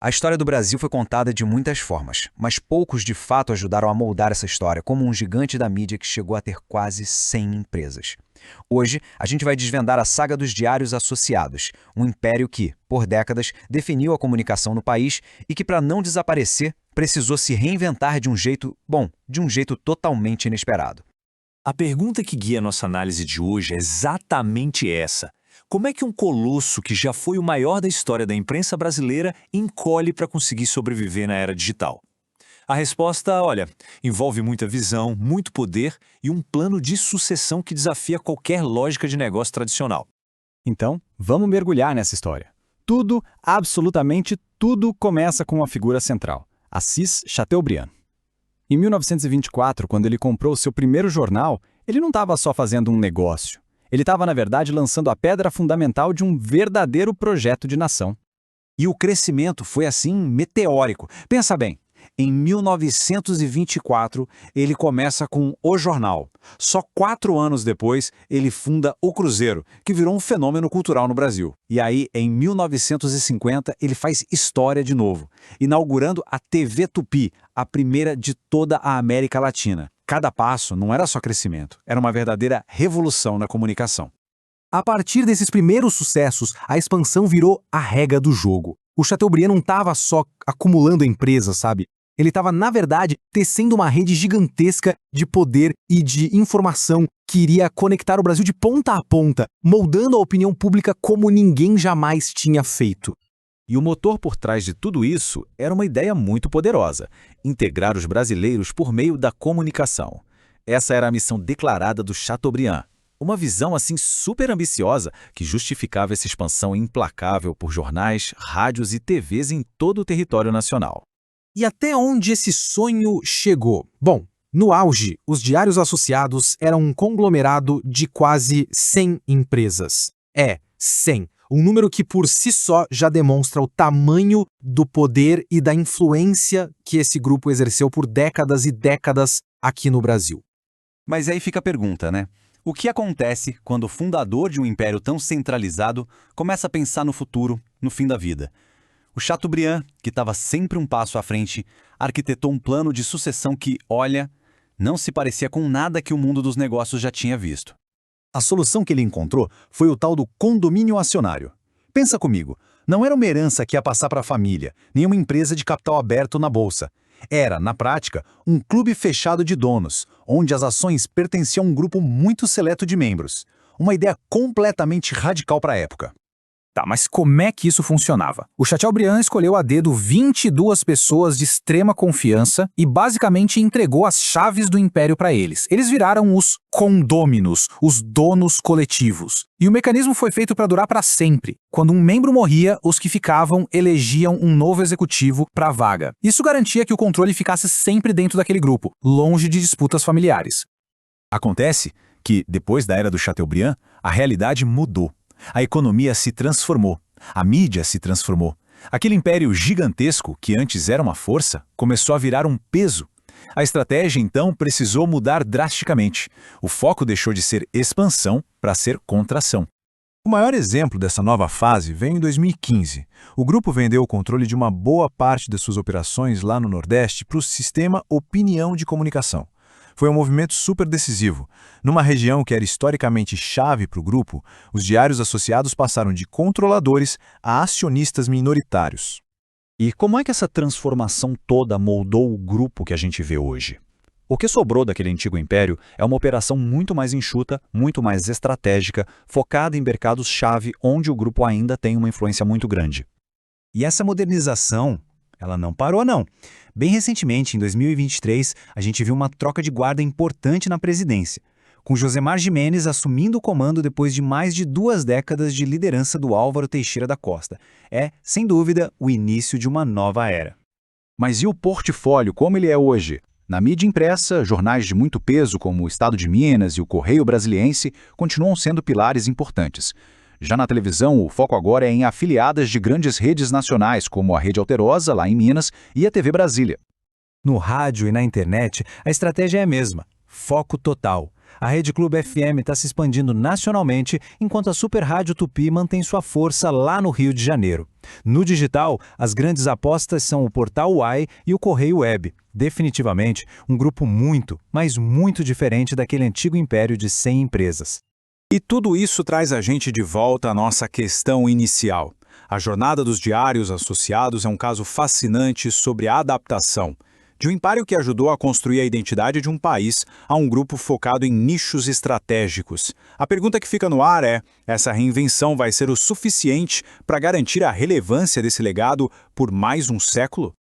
A história do Brasil foi contada de muitas formas, mas poucos de fato ajudaram a moldar essa história, como um gigante da mídia que chegou a ter quase 100 empresas. Hoje, a gente vai desvendar a saga dos Diários Associados, um império que, por décadas, definiu a comunicação no país e que, para não desaparecer, precisou se reinventar de um jeito, de um jeito totalmente inesperado. A pergunta que guia nossa análise de hoje é exatamente essa. Como é que um colosso que já foi o maior da história da imprensa brasileira encolhe para conseguir sobreviver na era digital? A resposta, envolve muita visão, muito poder e um plano de sucessão que desafia qualquer lógica de negócio tradicional. Então, vamos mergulhar nessa história. Tudo, absolutamente tudo, começa com uma figura central, Assis Chateaubriand. Em 1924, quando ele comprou seu primeiro jornal, ele não estava só fazendo um negócio. Ele estava, na verdade, lançando a pedra fundamental de um verdadeiro projeto de nação. E o crescimento foi assim meteórico. Pensa bem, em 1924 ele começa com O Jornal. Só 4 anos depois ele funda O Cruzeiro, que virou um fenômeno cultural no Brasil. E aí, em 1950, ele faz história de novo, inaugurando a TV Tupi, a primeira de toda a América Latina. Cada passo não era só crescimento, era uma verdadeira revolução na comunicação. A partir desses primeiros sucessos, a expansão virou a regra do jogo. O Chateaubriand não estava só acumulando empresas, sabe? Ele estava, na verdade, tecendo uma rede gigantesca de poder e de informação que iria conectar o Brasil de ponta a ponta, moldando a opinião pública como ninguém jamais tinha feito. E o motor por trás de tudo isso era uma ideia muito poderosa: integrar os brasileiros por meio da comunicação. Essa era a missão declarada do Chateaubriand. Uma visão assim super ambiciosa que justificava essa expansão implacável por jornais, rádios e TVs em todo o território nacional. E até onde esse sonho chegou? Bom, no auge, os Diários Associados eram um conglomerado de quase 100 empresas. 100. Um número que por si só já demonstra o tamanho do poder e da influência que esse grupo exerceu por décadas e décadas aqui no Brasil. Mas aí fica a pergunta, né? O que acontece quando o fundador de um império tão centralizado começa a pensar no futuro, no fim da vida? O Chateaubriand, que estava sempre um passo à frente, arquitetou um plano de sucessão que, não se parecia com nada que o mundo dos negócios já tinha visto. A solução que ele encontrou foi o tal do condomínio acionário. Pensa comigo, não era uma herança que ia passar para a família, nem uma empresa de capital aberto na bolsa. Era, na prática, um clube fechado de donos, onde as ações pertenciam a um grupo muito seleto de membros. Uma ideia completamente radical para a época. Tá, mas como é que isso funcionava? O Chateaubriand escolheu a dedo 22 pessoas de extrema confiança e basicamente entregou as chaves do império para eles. Eles viraram os condôminos, os donos coletivos. E o mecanismo foi feito para durar para sempre. Quando um membro morria, os que ficavam elegiam um novo executivo para a vaga. Isso garantia que o controle ficasse sempre dentro daquele grupo, longe de disputas familiares. Acontece que, depois da era do Chateaubriand, a realidade mudou. A economia se transformou, a mídia se transformou. Aquele império gigantesco, que antes era uma força, começou a virar um peso. A estratégia, então, precisou mudar drasticamente. O foco deixou de ser expansão para ser contração. O maior exemplo dessa nova fase veio em 2015. O grupo vendeu o controle de uma boa parte das suas operações lá no Nordeste para o sistema Opinião de Comunicação. Foi um movimento super decisivo. Numa região que era historicamente chave para o grupo, os Diários Associados passaram de controladores a acionistas minoritários. E como é que essa transformação toda moldou o grupo que a gente vê hoje? O que sobrou daquele antigo império é uma operação muito mais enxuta, muito mais estratégica, focada em mercados-chave onde o grupo ainda tem uma influência muito grande. E essa modernização, ela não parou não. Bem recentemente, em 2023, a gente viu uma troca de guarda importante na presidência, com Josemar Gimenez assumindo o comando depois de mais de 2 décadas de liderança do Álvaro Teixeira da Costa. É, sem dúvida, o início de uma nova era. Mas e o portfólio, como ele é hoje? Na mídia impressa, jornais de muito peso como o Estado de Minas e o Correio Brasiliense continuam sendo pilares importantes. Já na televisão, o foco agora é em afiliadas de grandes redes nacionais, como a Rede Alterosa, lá em Minas, e a TV Brasília. No rádio e na internet, a estratégia é a mesma: foco total. A Rede Clube FM está se expandindo nacionalmente, enquanto a Super Rádio Tupi mantém sua força lá no Rio de Janeiro. No digital, as grandes apostas são o Portal Uai e o Correio Web. Definitivamente, um grupo muito, mas muito diferente daquele antigo império de 100 empresas. E tudo isso traz a gente de volta à nossa questão inicial. A jornada dos diários associados é um caso fascinante sobre a adaptação de um império que ajudou a construir a identidade de um país a um grupo focado em nichos estratégicos. A pergunta que fica no ar é: essa reinvenção vai ser o suficiente para garantir a relevância desse legado por mais um século?